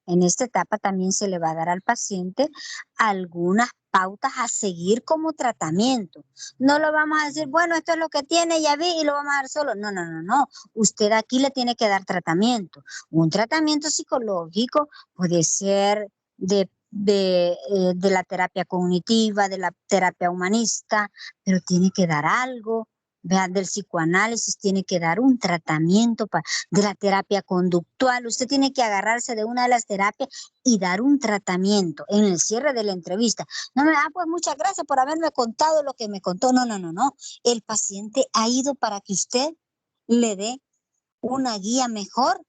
en esta etapa también se le va a dar al paciente algunas pautas a seguir como tratamiento. No lo vamos a decir, bueno, esto es lo que tiene, ya vi, y lo vamos a dar solo. No. Usted aquí le tiene que dar tratamiento. Un tratamiento psicológico puede ser de la terapia cognitiva, de la terapia humanista, pero tiene que dar algo. Vean, del psicoanálisis tiene que dar un tratamiento de la terapia conductual. Usted tiene que agarrarse de una de las terapias y dar un tratamiento en el cierre de la entrevista. No me pues muchas gracias por haberme contado lo que me contó. No. El paciente ha ido para que usted le dé una guía mejor,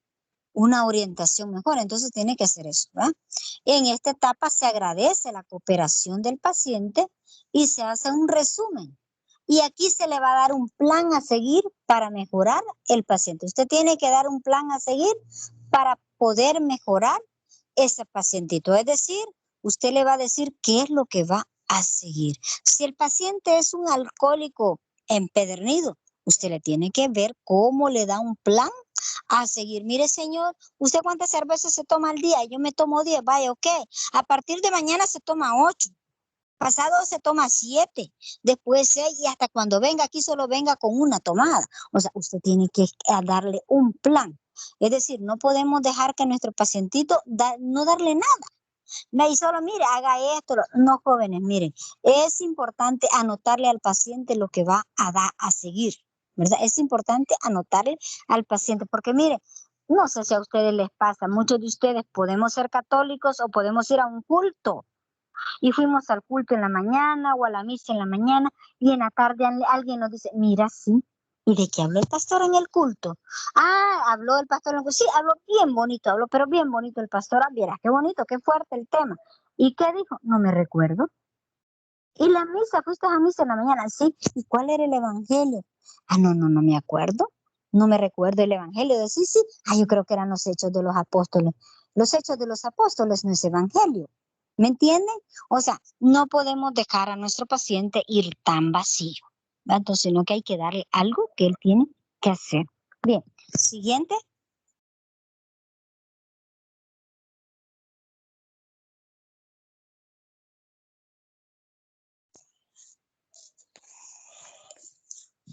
una orientación mejor. Entonces tiene que hacer eso, ¿verdad? En esta etapa se agradece la cooperación del paciente y se hace un resumen. Y aquí se le va a dar un plan a seguir para mejorar el paciente. Usted tiene que dar un plan a seguir para poder mejorar ese pacientito. Es decir, usted le va a decir qué es lo que va a seguir. Si el paciente es un alcohólico empedernido, usted le tiene que ver cómo le da un plan a seguir. Mire, señor, ¿usted cuántas cervezas se toma al día? Yo me tomo 10, vaya, ok. A partir de mañana se toma 8. Pasado se toma 7, después 6 y hasta cuando venga aquí solo venga con una tomada. O sea, usted tiene que darle un plan. Es decir, no podemos dejar que nuestro pacientito no darle nada. Y solo, mire, haga esto. No, jóvenes, miren, es importante anotarle al paciente lo que va a seguir, ¿verdad? Es importante anotarle al paciente, porque mire, no sé si a ustedes les pasa, muchos de ustedes podemos ser católicos o podemos ir a un culto. Y fuimos al culto en la mañana o a la misa en la mañana y en la tarde alguien nos dice, mira, sí, ¿y de qué habló el pastor en el culto? Habló el pastor en el culto. Sí, habló bien bonito, pero bien bonito el pastor. Viera, qué bonito, qué fuerte el tema. ¿Y qué dijo? No me recuerdo. ¿Y la misa? ¿Fuiste a misa en la mañana? Sí. ¿Y cuál era el evangelio? No me acuerdo. No me recuerdo el evangelio. Sí. Yo creo que eran los hechos de los apóstoles. Los hechos de los apóstoles no es evangelio. ¿Me entienden? O sea, no podemos dejar a nuestro paciente ir tan vacío, ¿verdad? Entonces, sino que hay que darle algo que él tiene que hacer. Bien, siguiente.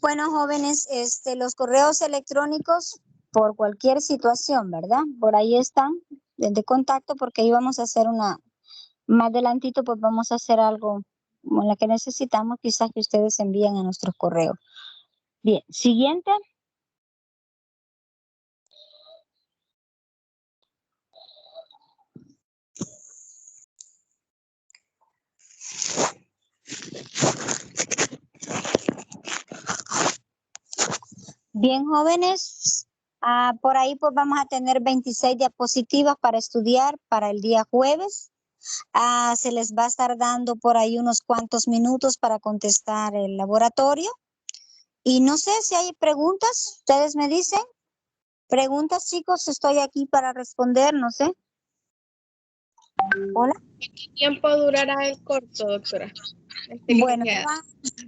Bueno, jóvenes, los correos electrónicos por cualquier situación, ¿verdad? Por ahí están, de contacto, porque ahí vamos a hacer más adelantito, pues vamos a hacer algo en la que necesitamos, quizás que ustedes envíen a nuestros correos. Bien, siguiente. Bien, jóvenes, por ahí pues vamos a tener 26 diapositivas para estudiar para el día jueves. Se les va a estar dando por ahí unos cuantos minutos para contestar el laboratorio. Y no sé si hay preguntas, ustedes me dicen. Preguntas, chicos, estoy aquí para responder, no sé. Hola. ¿Qué tiempo durará el corto, doctora? Bueno,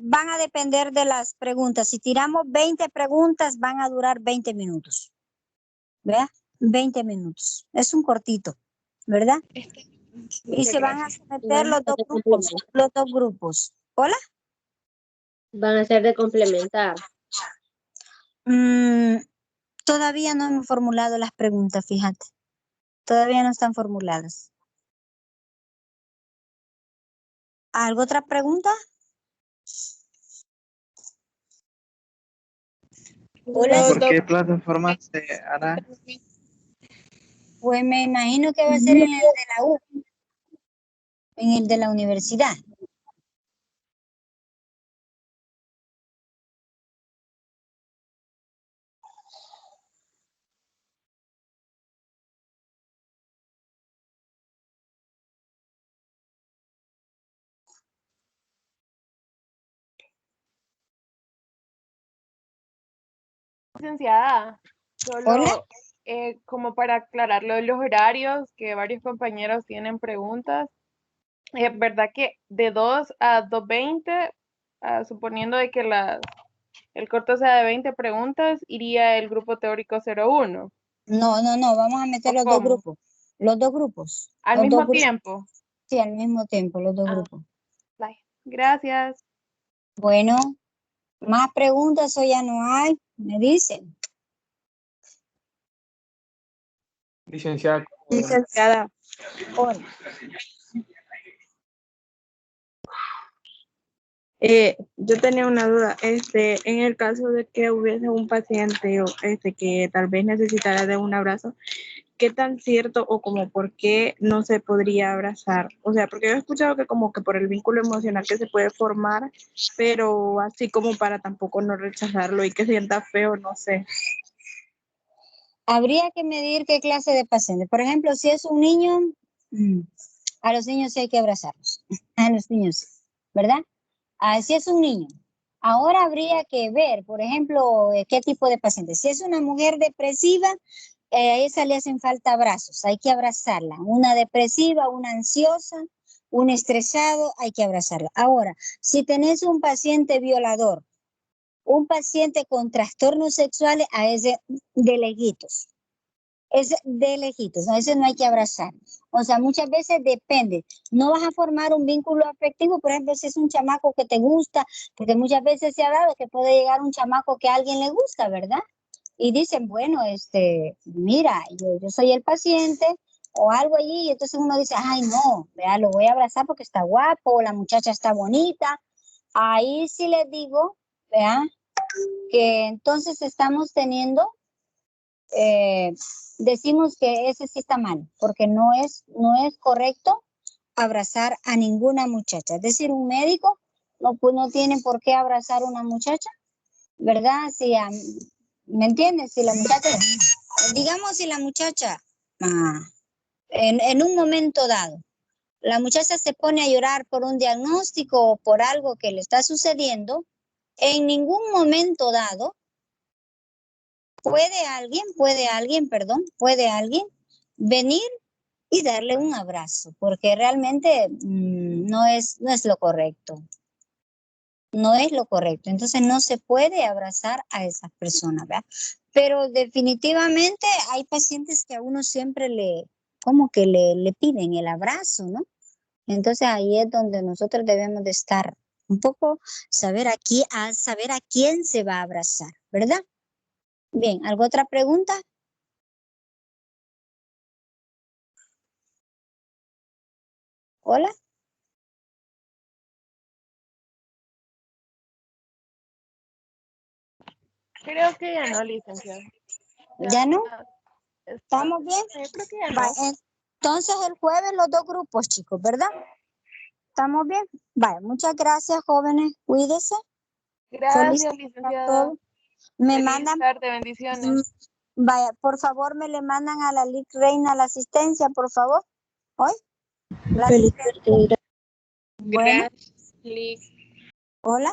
van a depender de las preguntas. Si tiramos 20 preguntas, van a durar 20 minutos. ¿Vea? 20 minutos. Es un cortito. ¿verdad? Y se van a someter los dos grupos. ¿Hola? Van a ser de complementar. Todavía no hemos formulado las preguntas, fíjate. Todavía no están formuladas. ¿Algo otra pregunta? Hola. ¿Por qué plataforma se hará? Pues me imagino que va a ser en el de la U, en el de la universidad. Licenciada, solo Hola. como para aclarar lo de los horarios, que varios compañeros tienen preguntas. Es verdad que de 2 a 2:20, suponiendo de que el corto sea de 20 preguntas, iría el grupo teórico 01. No, vamos a meter ¿O los dos cómo? grupos. Los dos grupos. ¿Al Los mismo dos grupos. tiempo? Sí, al mismo tiempo, los dos Ah. grupos. Vaya, gracias. Bueno, más preguntas o ya no hay, me dicen. Licenciada. Licenciada. Hola. Yo tenía una duda, en el caso de que hubiese un paciente que tal vez necesitara de un abrazo, ¿qué tan cierto o como por qué no se podría abrazar? O sea, porque yo he escuchado que como que por el vínculo emocional que se puede formar, pero así como para tampoco no rechazarlo y que sienta feo, no sé. Habría que medir qué clase de paciente. Por ejemplo, si es un niño, a los niños sí hay que abrazarlos. A los niños, ¿verdad? Si es un niño. Ahora habría que ver, por ejemplo, qué tipo de paciente. Si es una mujer depresiva, a esa le hacen falta abrazos, hay que abrazarla. Una depresiva, una ansiosa, un estresado, hay que abrazarla. Ahora, si tenés un paciente violador, un paciente con trastornos sexuales, a ese de lejitos. Es de lejitos, a ese no hay que abrazar. O sea, muchas veces depende. No vas a formar un vínculo afectivo, por ejemplo, si es un chamaco que te gusta, porque muchas veces se ha dado que puede llegar un chamaco que a alguien le gusta, ¿verdad? Y dicen, bueno, mira, yo soy el paciente o algo allí, y entonces uno dice, ay, no, vea, lo voy a abrazar porque está guapo, la muchacha está bonita. Ahí sí les digo, vea, que entonces estamos teniendo, decimos que ese sí está mal, porque no es correcto abrazar a ninguna muchacha. Es decir, un médico pues no tiene por qué abrazar a una muchacha, ¿verdad? Si, ¿me entiendes? Si la muchacha, digamos, si la muchacha, en un momento dado, la muchacha se pone a llorar por un diagnóstico o por algo que le está sucediendo, en ningún momento dado puede alguien venir y darle un abrazo, porque realmente no es lo correcto. No es lo correcto. Entonces no se puede abrazar a esas personas, ¿verdad? Pero definitivamente hay pacientes que a uno siempre como que le piden el abrazo, ¿no? Entonces ahí es donde nosotros debemos de estar un poco, saber a quién se va a abrazar, ¿verdad? Bien, ¿alguna otra pregunta? ¿Hola? Creo que ya no, licenciada. ¿Ya no? ¿Estamos bien? Yo creo que ya no. Entonces el jueves los dos grupos, chicos, ¿verdad? ¿Estamos bien? Vale, muchas gracias, jóvenes. Cuídense. Gracias, licenciada. Me Feliz mandan, tarde, bendiciones. vaya, por favor, me le mandan a la LIC Reina la asistencia, por favor. ¿Hoy? La Feliz asistencia. tarde. Bueno, Gracias, Lic. hola.